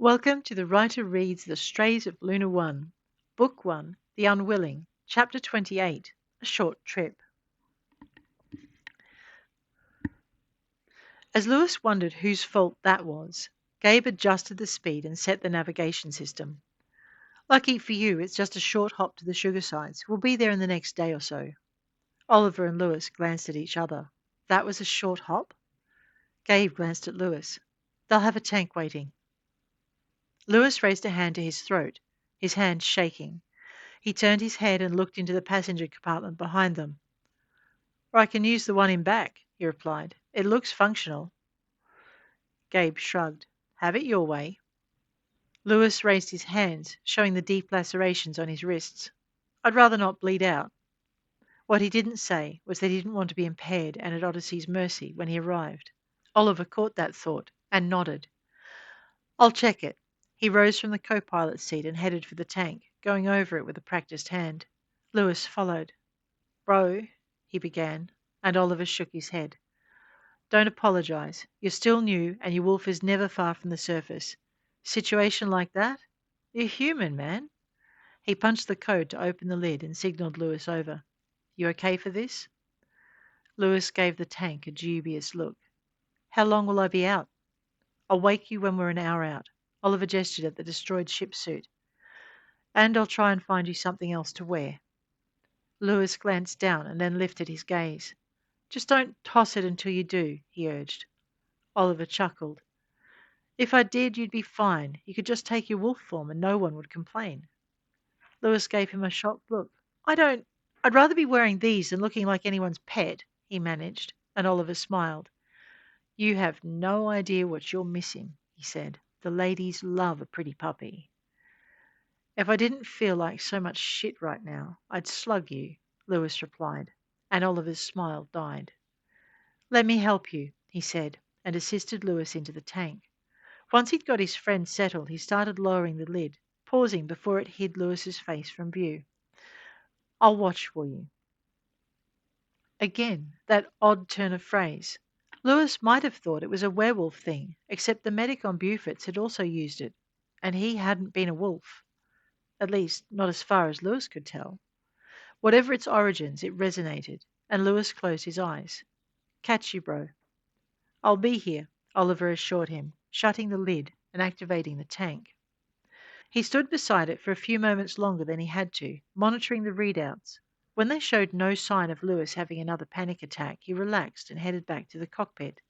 Welcome to the writer reads The Strays of Lunar One, Book 1, The Unwilling, Chapter 28, A Short Trip. As Lewis wondered whose fault that was, Gabe adjusted the speed and set the navigation system. Lucky for you, it's just a short hop to the sugar sites. We'll be there in the next day or so. Oliver and Lewis glanced at each other. That was a short hop? Gabe glanced at Lewis. They'll have a tank waiting. Lewis raised a hand to his throat, his hand shaking. He turned his head and looked into the passenger compartment behind them. "Or I can use the one in back," he replied. "It looks functional." Gabe shrugged. "Have it your way." Lewis raised his hands, showing the deep lacerations on his wrists. "I'd rather not bleed out." What he didn't say was that he didn't want to be impaired and at Odyssey's mercy when he arrived. Oliver caught that thought and nodded. "I'll check it." He rose from the co-pilot's seat and headed for the tank, going over it with a practiced hand. Lewis followed. "Bro," he began, and Oliver shook his head. "Don't apologize. You're still new, and your wolf is never far from the surface. Situation like that? You're human, man." He punched the code to open the lid and signaled Lewis over. "You okay for this?" Lewis gave the tank a dubious look. "How long will I be out?" "I'll wake you when we're an hour out." Oliver gestured at the destroyed ship suit. "And I'll try and find you something else to wear." Lewis glanced down and then lifted his gaze. "Just don't toss it until you do," he urged. Oliver chuckled. "If I did, you'd be fine. You could just take your wolf form and no one would complain." Lewis gave him a shocked look. I'd rather be wearing these than looking like anyone's pet," he managed, and Oliver smiled. "You have no idea what you're missing," he said. "The ladies love a pretty puppy." "If I didn't feel like so much shit right now, I'd slug you," Lewis replied, and Oliver's smile died. "Let me help you," he said, and assisted Lewis into the tank. Once he'd got his friend settled, he started lowering the lid, pausing before it hid Lewis's face from view. "I'll watch for you." Again, that odd turn of phrase. Lewis might have thought it was a werewolf thing, except the medic on Beaufort's had also used it, and he hadn't been a wolf. At least, not as far as Lewis could tell. Whatever its origins, it resonated, and Lewis closed his eyes. "Catch you, bro." "I'll be here," Oliver assured him, shutting the lid and activating the tank. He stood beside it for a few moments longer than he had to, monitoring the readouts. When they showed no sign of Lewis having another panic attack, he relaxed and headed back to the cockpit.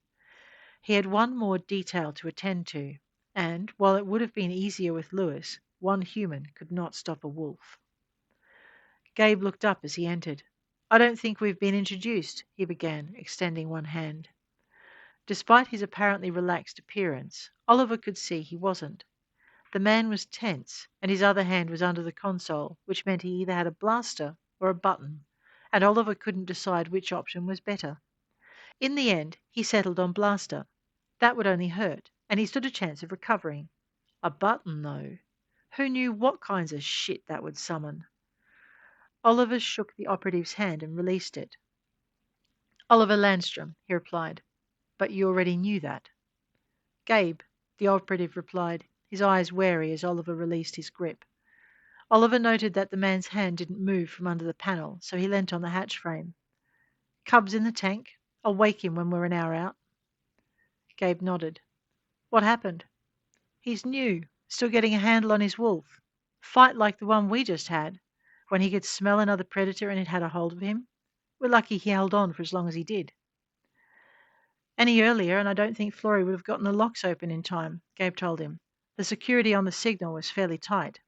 He had one more detail to attend to, and, while it would have been easier with Lewis, one human could not stop a wolf. Gabe looked up as he entered. "I don't think we've been introduced," he began, extending one hand. Despite his apparently relaxed appearance, Oliver could see he wasn't. The man was tense, and his other hand was under the console, which meant he either had a blaster or a button, and Oliver couldn't decide which option was better. In the end, he settled on blaster. That would only hurt, and he stood a chance of recovering. A button, though. Who knew what kinds of shit that would summon? Oliver shook the operative's hand and released it. "Oliver Landstrom," he replied. "But you already knew that." "Gabe," the operative replied, his eyes wary as Oliver released his grip. Oliver noted that the man's hand didn't move from under the panel, so he leant on the hatch frame. "Cub's in the tank. I'll wake him when we're an hour out." Gabe nodded. "What happened?" "He's new, still getting a handle on his wolf. Fight like the one we just had, when he could smell another predator and it had a hold of him. We're lucky he held on for as long as he did." "Any earlier, and I don't think Florey would have gotten the locks open in time," Gabe told him. "The security on the signal was fairly tight."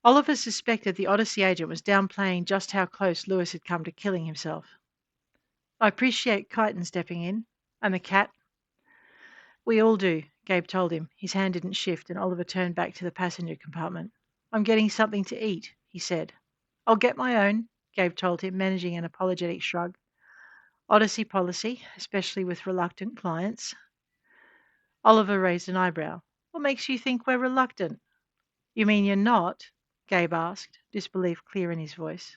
Oliver suspected the Odyssey agent was downplaying just how close Lewis had come to killing himself. "I appreciate Kyton stepping in. And the cat." "We all do," Gabe told him. His hand didn't shift, and Oliver turned back to the passenger compartment. "I'm getting something to eat," he said. "I'll get my own," Gabe told him, managing an apologetic shrug. "Odyssey policy, especially with reluctant clients." Oliver raised an eyebrow. "What makes you think we're reluctant?" "You mean you're not?" Gabe asked, disbelief clear in his voice.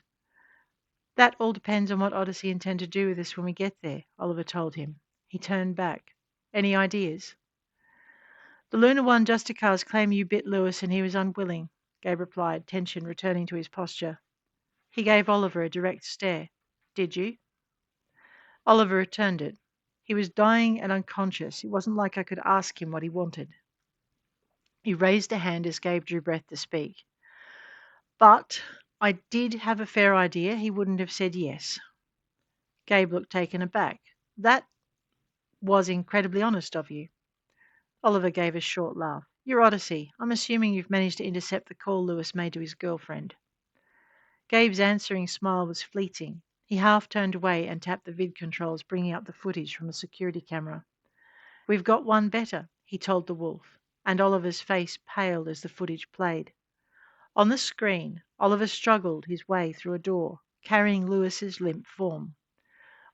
"That all depends on what Odyssey intend to do with us when we get there," Oliver told him. He turned back. "Any ideas?" The Lunar One Justiciars claim you bit Lewis and he was unwilling, Gabe replied, tension returning to his posture. He gave Oliver a direct stare. Did you? Oliver returned it. He was dying and unconscious. It wasn't like I could ask him what he wanted. He raised a hand as Gabe drew breath to speak. But I did have a fair idea he wouldn't have said yes. Gabe looked taken aback. That was incredibly honest of you. Oliver gave a short laugh. Your Odyssey. I'm assuming you've managed to intercept the call Lewis made to his girlfriend. Gabe's answering smile was fleeting. He half turned away and tapped the vid controls, bringing up the footage from the security camera. We've got one better, he told the wolf, and Oliver's face paled as the footage played. On the screen, Oliver struggled his way through a door, carrying Lewis's limp form.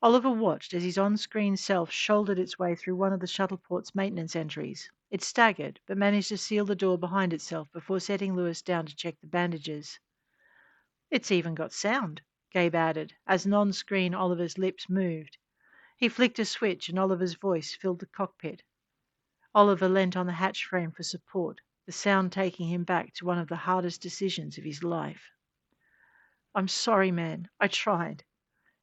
Oliver watched as his on-screen self shouldered its way through one of the shuttleport's maintenance entries. It staggered, but managed to seal the door behind itself before setting Lewis down to check the bandages. It's even got sound, Gabe added, as an on-screen Oliver's lips moved. He flicked a switch and Oliver's voice filled the cockpit. Oliver leant on the hatch frame for support, the sound taking him back to one of the hardest decisions of his life. I'm sorry, man. I tried.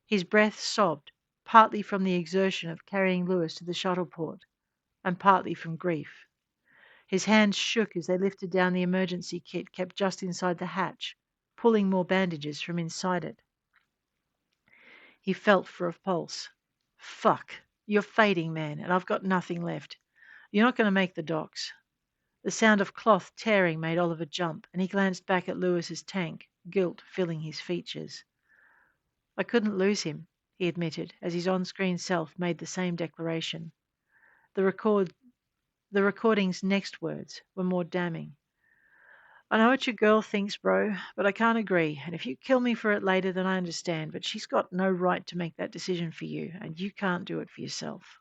His breath sobbed, partly from the exertion of carrying Lewis to the shuttleport, and partly from grief. His hands shook as they lifted down the emergency kit kept just inside the hatch, pulling more bandages from inside it. He felt for a pulse. Fuck. You're fading, man, and I've got nothing left. You're not going to make the docks. The sound of cloth tearing made Oliver jump, and he glanced back at Lewis's tank, guilt filling his features. I couldn't lose him, he admitted, as his on-screen self made the same declaration. The recording's next words were more damning. I know what your girl thinks, bro, but I can't agree, and if you kill me for it later, then I understand, but she's got no right to make that decision for you, and you can't do it for yourself.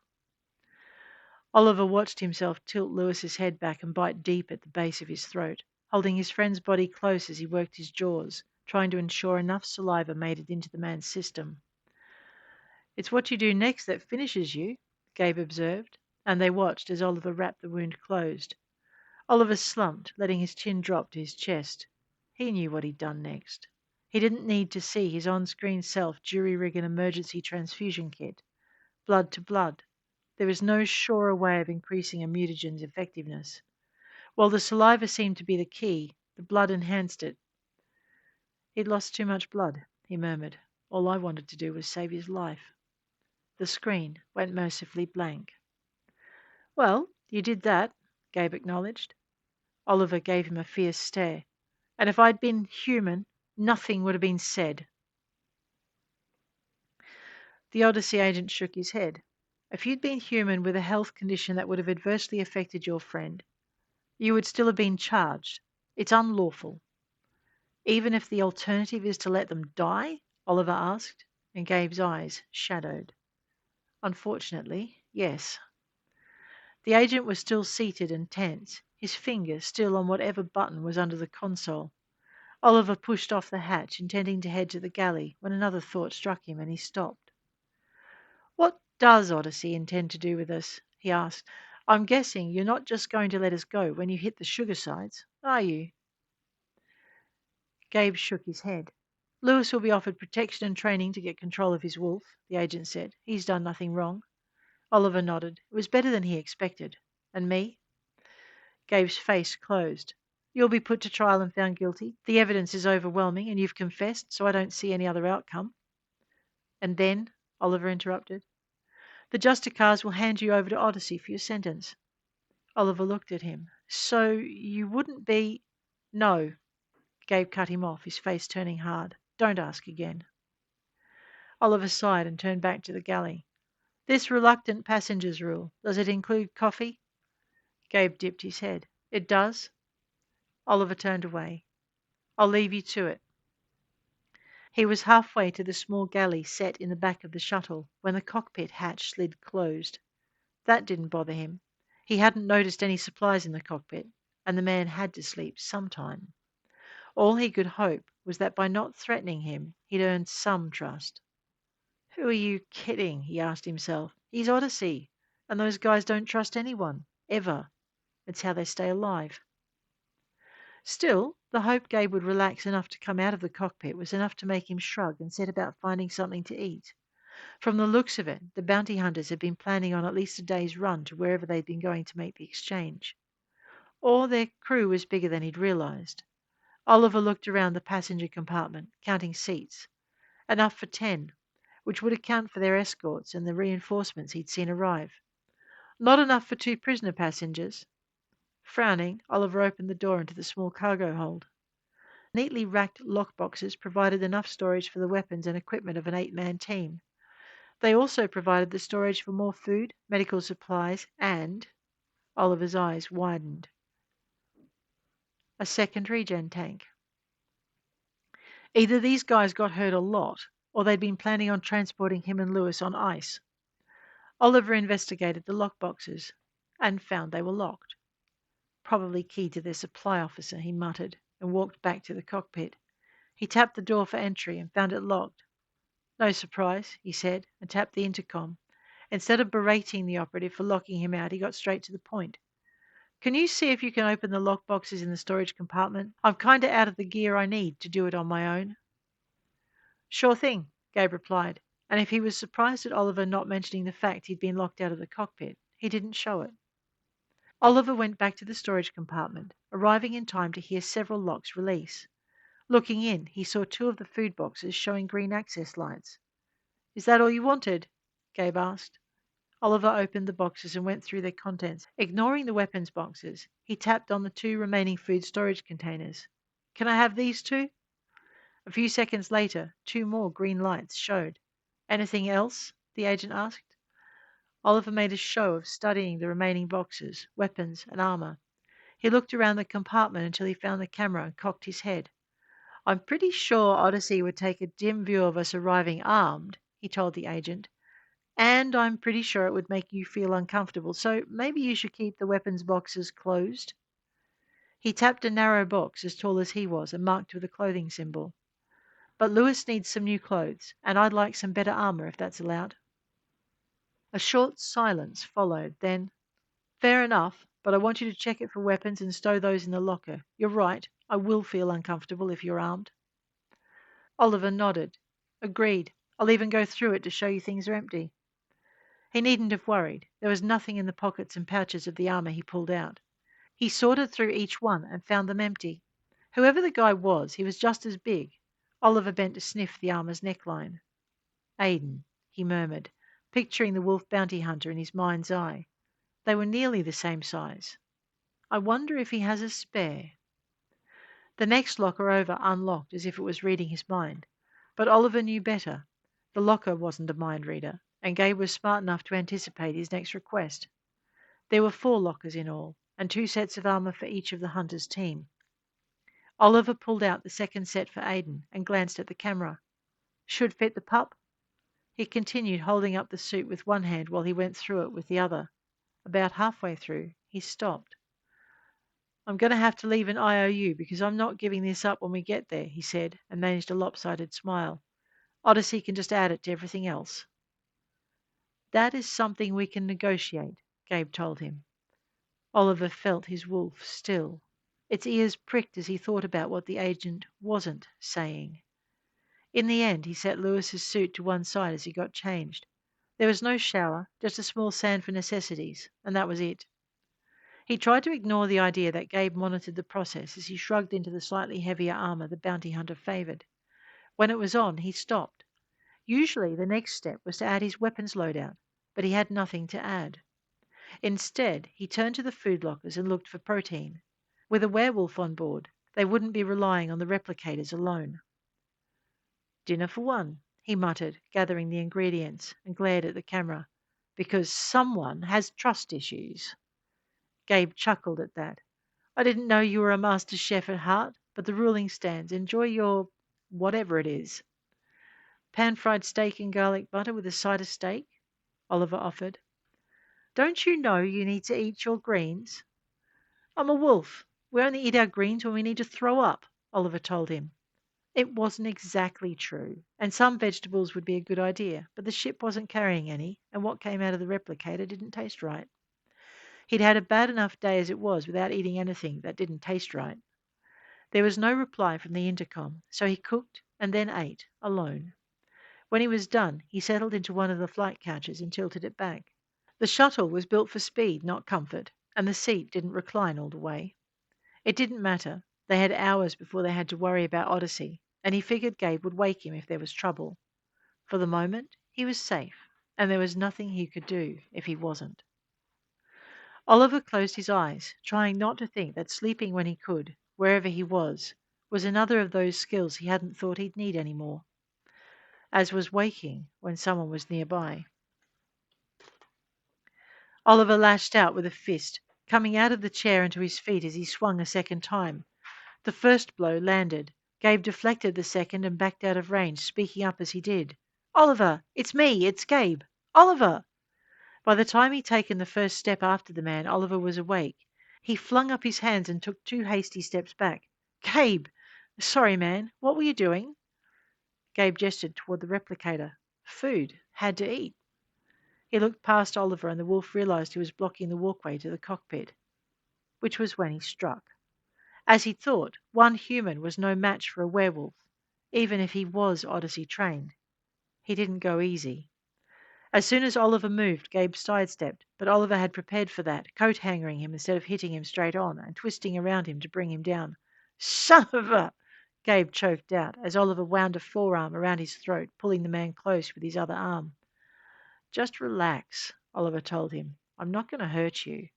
Oliver watched himself tilt Lewis's head back and bite deep at the base of his throat, holding his friend's body close as he worked his jaws, trying to ensure enough saliva made it into the man's system. It's what you do next that finishes you, Gabe observed, and they watched as Oliver wrapped the wound closed. Oliver slumped, letting his chin drop to his chest. He knew what he'd done next. He didn't need to see his on-screen self jury-rig an emergency transfusion kit. Blood to blood. There was no surer way of increasing a mutagen's effectiveness. While the saliva seemed to be the key, the blood enhanced it. He'd lost too much blood, he murmured. All I wanted to do was save his life. The screen went mercifully blank. Well, you did that, Gabe acknowledged. Oliver gave him a fierce stare. And if I'd been human, nothing would have been said. The Odyssey agent shook his head. If you'd been human with a health condition that would have adversely affected your friend, you would still have been charged. It's unlawful. Even if the alternative is to let them die? Oliver asked, and Gabe's eyes shadowed. Unfortunately, yes. The agent was still seated and tense, his finger still on whatever button was under the console. Oliver pushed off the hatch, intending to head to the galley, when another thought struck him and he stopped. What does Odyssey intend to do with us? He asked. I'm guessing you're not just going to let us go when you hit the sugar sides, are you? Gabe shook his head. Lewis will be offered protection and training to get control of his wolf, the agent said. He's done nothing wrong. Oliver nodded. It was better than he expected. And me? Gabe's face closed. You'll be put to trial and found guilty. The evidence is overwhelming, and you've confessed, so I don't see any other outcome. And then, Oliver interrupted, the Justiciars will hand you over to Odyssey for your sentence. Oliver looked at him. So you wouldn't be... No. Gabe cut him off, his face turning hard. Don't ask again. Oliver sighed and turned back to the galley. This reluctant passengers rule, does it include coffee? Gabe dipped his head. It does. Oliver turned away. I'll leave you to it. He was halfway to the small galley set in the back of the shuttle when the cockpit hatch slid closed. That didn't bother him. He hadn't noticed any supplies in the cockpit, and the man had to sleep sometime. All he could hope was that by not threatening him, he'd earned some trust. Who are you kidding? He asked himself. He's Odyssey, and those guys don't trust anyone, ever. It's how they stay alive. Still, the hope Gabe would relax enough to come out of the cockpit was enough to make him shrug and set about finding something to eat. From the looks of it, the bounty hunters had been planning on at least a day's run to wherever they'd been going to make the exchange. Or their crew was bigger than he'd realized. Oliver looked around the passenger compartment, counting seats. Enough for 10, which would account for their escorts and the reinforcements he'd seen arrive. Not enough for 2 prisoner passengers. Frowning, Oliver opened the door into the small cargo hold. Neatly racked lock boxes provided enough storage for the weapons and equipment of an 8-man team. They also provided the storage for more food, medical supplies, and Oliver's eyes widened. A second regen tank. Either these guys got hurt a lot, or they'd been planning on transporting him and Lewis on ice. Oliver investigated the lock boxes and found they were locked. Probably key to their supply officer, he muttered, and walked back to the cockpit. He tapped the door for entry and found it locked. No surprise, he said, and tapped the intercom. Instead of berating the operative for locking him out, he got straight to the point. Can you see if you can open the lock boxes in the storage compartment? I'm kinda out of the gear I need to do it on my own. Sure thing, Gabe replied, and if he was surprised at Oliver not mentioning the fact he'd been locked out of the cockpit, he didn't show it. Oliver went back to the storage compartment, arriving in time to hear several locks release. Looking in, he saw 2 of the food boxes showing green access lights. Is that all you wanted? Gabe asked. Oliver opened the boxes and went through their contents. Ignoring the weapons boxes, he tapped on the 2 remaining food storage containers. Can I have these 2? A few seconds later, 2 more green lights showed. Anything else? The agent asked. Oliver made a show of studying the remaining boxes, weapons, and armor. He looked around the compartment until he found the camera and cocked his head. I'm pretty sure Odyssey would take a dim view of us arriving armed, he told the agent. And I'm pretty sure it would make you feel uncomfortable, so maybe you should keep the weapons boxes closed. He tapped a narrow box as tall as he was and marked with a clothing symbol. But Lewis needs some new clothes, and I'd like some better armor if that's allowed. A short silence followed, then, fair enough, but I want you to check it for weapons and stow those in the locker. You're right, I will feel uncomfortable if you're armed. Oliver nodded. Agreed. I'll even go through it to show you things are empty. He needn't have worried. There was nothing in the pockets and pouches of the armor he pulled out. He sorted through each one and found them empty. Whoever the guy was, he was just as big. Oliver bent to sniff the armor's neckline. Aiden, he murmured, picturing the wolf bounty hunter in his mind's eye. They were nearly the same size. I wonder if he has a spare. The next locker over unlocked as if it was reading his mind. But Oliver knew better. The locker wasn't a mind reader, and Gabe was smart enough to anticipate his next request. There were 4 lockers in all, and 2 sets of armor for each of the hunter's team. Oliver pulled out the second set for Aiden and glanced at the camera. Should fit the pup. He continued holding up the suit with one hand while he went through it with the other. About halfway through, he stopped. I'm going to have to leave an IOU because I'm not giving this up when we get there, he said, and managed a lopsided smile. Odyssey can just add it to everything else. That is something we can negotiate, Gabe told him. Oliver felt his wolf still. Its ears pricked as he thought about what the agent wasn't saying. In the end, he set Lewis's suit to one side as he got changed. There was no shower, just a small stand for necessities, and that was it. He tried to ignore the idea that Gabe monitored the process as he shrugged into the slightly heavier armor the bounty hunter favored. When it was on, he stopped. Usually, the next step was to add his weapons loadout, but he had nothing to add. Instead, he turned to the food lockers and looked for protein. With a werewolf on board, they wouldn't be relying on the replicators alone. Dinner for one, he muttered, gathering the ingredients, and glared at the camera. Because someone has trust issues. Gabe chuckled at that. I didn't know you were a master chef at heart, but the ruling stands. Enjoy your whatever it is. Pan-fried steak and garlic butter with a side of steak, Oliver offered. Don't you know you need to eat your greens? I'm a wolf. We only eat our greens when we need to throw up, Oliver told him. It wasn't exactly true, and some vegetables would be a good idea, but the ship wasn't carrying any, and what came out of the replicator didn't taste right. He'd had a bad enough day as it was without eating anything that didn't taste right. There was no reply from the intercom, so he cooked and then ate, alone. When he was done, he settled into one of the flight couches and tilted it back. The shuttle was built for speed, not comfort, and the seat didn't recline all the way. It didn't matter. They had hours before they had to worry about Odyssey, and he figured Gabe would wake him if there was trouble. For the moment, he was safe, and there was nothing he could do if he wasn't. Oliver closed his eyes, trying not to think that sleeping when he could, wherever he was another of those skills he hadn't thought he'd need anymore, as was waking when someone was nearby. Oliver lashed out with a fist, coming out of the chair onto his feet as he swung a second time. The first blow landed. Gabe deflected the second and backed out of range, speaking up as he did. "Oliver! It's me! It's Gabe! Oliver!" By the time he'd taken the first step after the man, Oliver was awake. He flung up his hands and took 2 hasty steps back. "Gabe! Sorry, man. What were you doing?" Gabe gestured toward the replicator. "Food. Had to eat." He looked past Oliver and the wolf realized he was blocking the walkway to the cockpit, which was when he struck. As he thought, one human was no match for a werewolf, even if he was Odyssey trained. He didn't go easy. As soon as Oliver moved, Gabe sidestepped, but Oliver had prepared for that, coat hangering him instead of hitting him straight on and twisting around him to bring him down. "Son of a!" Gabe choked out as Oliver wound a forearm around his throat, pulling the man close with his other arm. "Just relax," Oliver told him. "I'm not going to hurt you."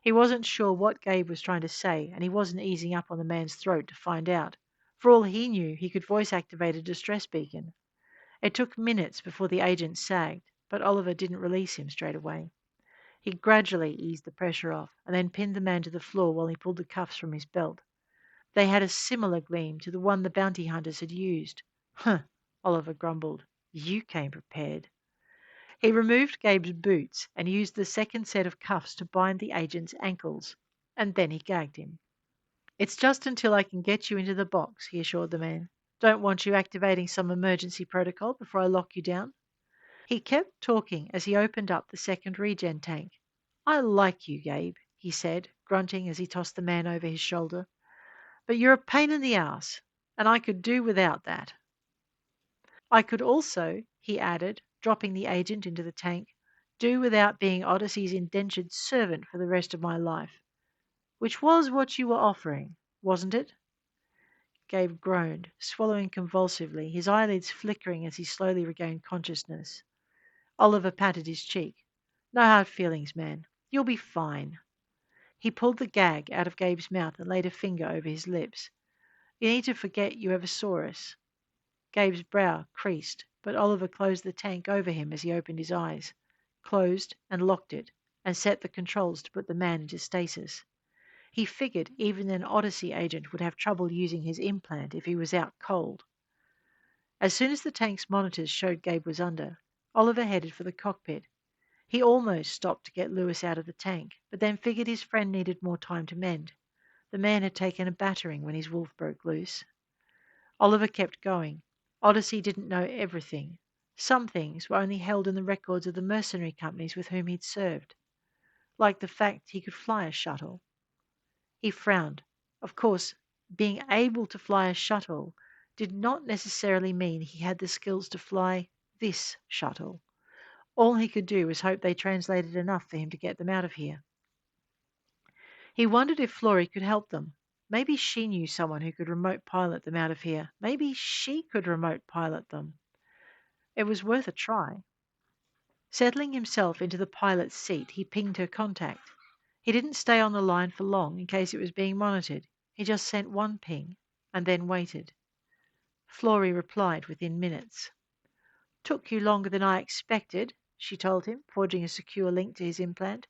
He wasn't sure what Gabe was trying to say, and he wasn't easing up on the man's throat to find out. For all he knew, he could voice activate a distress beacon. It took minutes before the agent sagged, but Oliver didn't release him straight away. He gradually eased the pressure off and then pinned the man to the floor while he pulled the cuffs from his belt. They had a similar gleam to the one the bounty hunters had used. "Huh," Oliver grumbled. "You came prepared." He removed Gabe's boots and used the second set of cuffs to bind the agent's ankles, and then he gagged him. "It's just until I can get you into the box," he assured the man. "Don't want you activating some emergency protocol before I lock you down." He kept talking as he opened up the second regen tank. "I like you, Gabe," he said, grunting as he tossed the man over his shoulder. "But you're a pain in the ass, and I could do without that. I could also," he added, dropping the agent into the tank, "do without being Odyssey's indentured servant for the rest of my life. Which was what you were offering, wasn't it?" Gabe groaned, swallowing convulsively, his eyelids flickering as he slowly regained consciousness. Oliver patted his cheek. "No hard feelings, man. You'll be fine." He pulled the gag out of Gabe's mouth and laid a finger over his lips. "You need to forget you ever saw us." Gabe's brow creased, but Oliver closed the tank over him as he opened his eyes, closed and locked it, and set the controls to put the man into stasis. He figured even an Odyssey agent would have trouble using his implant if he was out cold. As soon as the tank's monitors showed Gabe was under, Oliver headed for the cockpit. He almost stopped to get Lewis out of the tank, but then figured his friend needed more time to mend. The man had taken a battering when his wolf broke loose. Oliver kept going. Odyssey didn't know everything. Some things were only held in the records of the mercenary companies with whom he'd served, like the fact he could fly a shuttle. He frowned. Of course, being able to fly a shuttle did not necessarily mean he had the skills to fly this shuttle. All he could do was hope they translated enough for him to get them out of here. He wondered if Florey could help them. Maybe she knew someone who could remote pilot them out of here. Maybe she could remote pilot them. It was worth a try. Settling himself into the pilot's seat, he pinged her contact. He didn't stay on the line for long in case it was being monitored. He just sent one ping and then waited. Florey replied within minutes. "Took you longer than I expected," she told him, forging a secure link to his implant.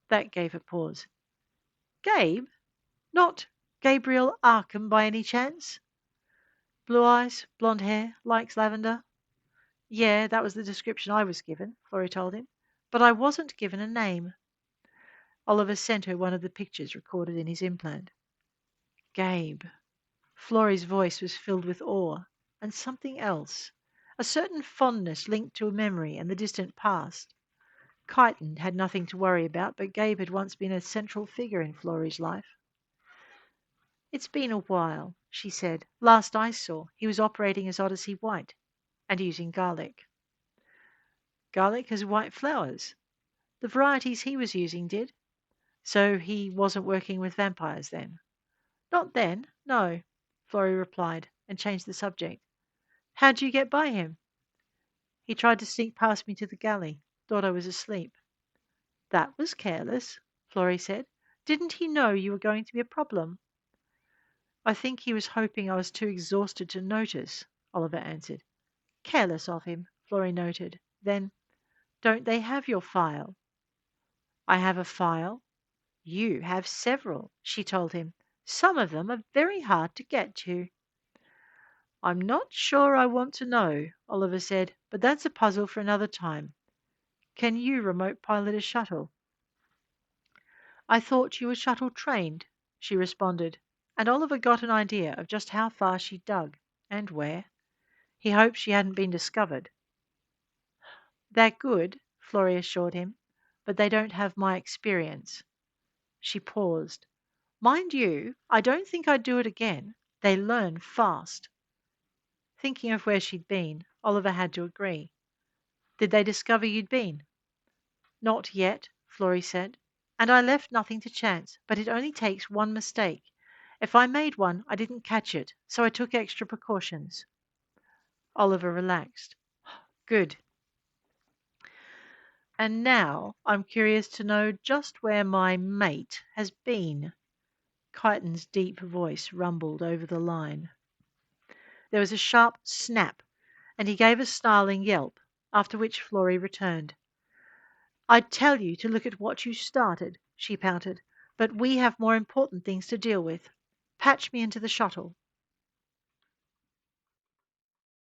That gave a pause. "Gabe? Not Gabriel Arkham by any chance?" "Blue eyes, blonde hair, likes lavender." "Yeah, that was the description I was given," Florey told him. "But I wasn't given a name." Oliver sent her one of the pictures recorded in his implant. "Gabe." Florey's voice was filled with awe and something else, a certain fondness linked to a memory and the distant past. Kyton had nothing to worry about, but Gabe had once been a central figure in Florey's life. "It's been a while," she said. "Last I saw, he was operating as Odyssey White and using garlic." "Garlic has white flowers?" "The varieties he was using did." "So he wasn't working with vampires then?" "Not then, no," Florey replied, and changed the subject. "How'd you get by him?" "He tried to sneak past me to the galley. Thought I was asleep." "That was careless," Florey said. "Didn't he know you were going to be a problem?" "I think he was hoping I was too exhausted to notice," Oliver answered. "Careless of him," Florey noted. Then, "Don't they have your file?" "I have a file?" "You have several," she told him. "Some of them are very hard to get to." "I'm not sure I want to know," Oliver said, "but that's a puzzle for another time. Can you remote pilot a shuttle?" "I thought you were shuttle trained," she responded, and Oliver got an idea of just how far she dug, and where. He hoped she hadn't been discovered. "They're good," Florey assured him, "but they don't have my experience." She paused. "Mind you, I don't think I'd do it again. They learn fast." Thinking of where she'd been, Oliver had to agree. "Did they discover you'd been?" "Not yet," Florey said. "And I left nothing to chance, but it only takes one mistake. If I made one, I didn't catch it, so I took extra precautions." Oliver relaxed. "Good. And now I'm curious to know just where my mate has been." Kyton's deep voice rumbled over the line. There was a sharp snap, and he gave a snarling yelp, after which Florey returned. "I'd tell you to look at what you started," she pouted, "but we have more important things to deal with. Patch me into the shuttle."